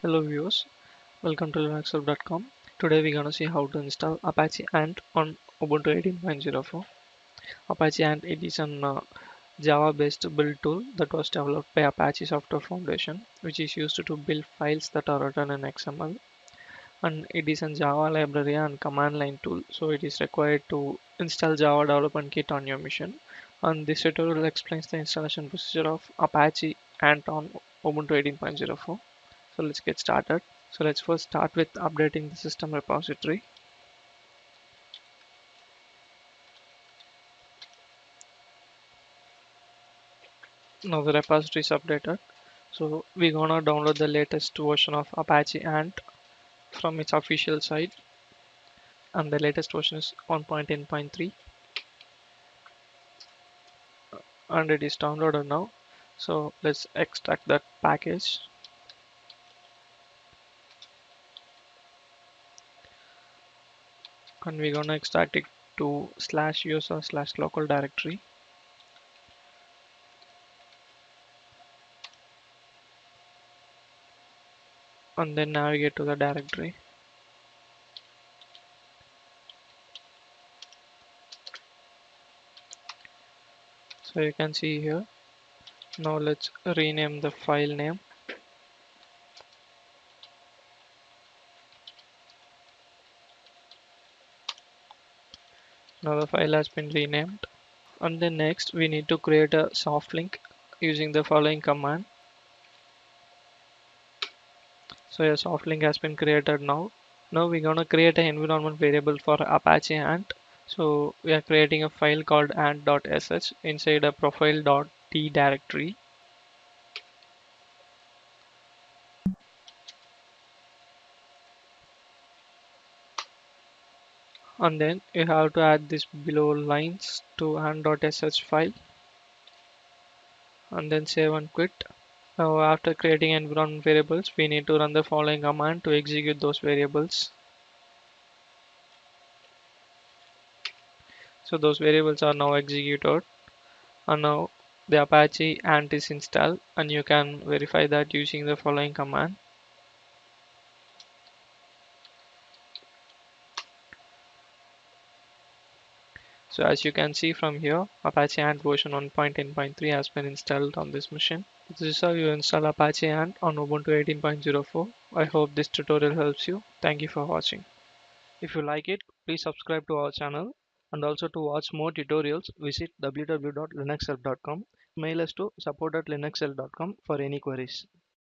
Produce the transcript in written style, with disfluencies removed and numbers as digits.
Hello viewers, welcome to linuxhelp.com. Today we're gonna see how to install Apache Ant on Ubuntu 18.04. Apache Ant it is an Java-based build tool that was developed by Apache Software Foundation, which is used to build files that are written in XML. And it is a Java library and command line tool, so it is required to install Java development kit on your machine. And this tutorial explains the installation procedure of Apache Ant on Ubuntu 18.04. So let's get started. So let's first start with updating the system repository. Now the repository is updated. So we're gonna download the latest version of Apache Ant from its official site, and the latest version is 1.10.3, and it is downloaded now. So let's extract that package, and we're gonna extract it to /user/local directory, and then navigate to the directory. So you can see here. Now let's rename the file name. Now the file has been renamed. And then next we need to create a soft link using the following command. So a soft link has been created now. Now we're gonna create an environment variable for Apache Ant. So we are creating a file called ant.sh inside a profile.t directory. And then you have to add this below lines to ant.sh file and then save and quit. Now after creating environment variables, we need to run the following command to execute those variables. So those variables are now executed, and now the Apache Ant is installed, and you can verify that using the following command. So as you can see from here, Apache Ant version 1.10.3 has been installed on this machine. This is how you install Apache Ant on Ubuntu 18.04. I hope this tutorial helps you. Thank you for watching. If you like it, please subscribe to our channel, and also to watch more tutorials visit www.linuxhelp.com. Mail us to support@linuxhelp.com for any queries.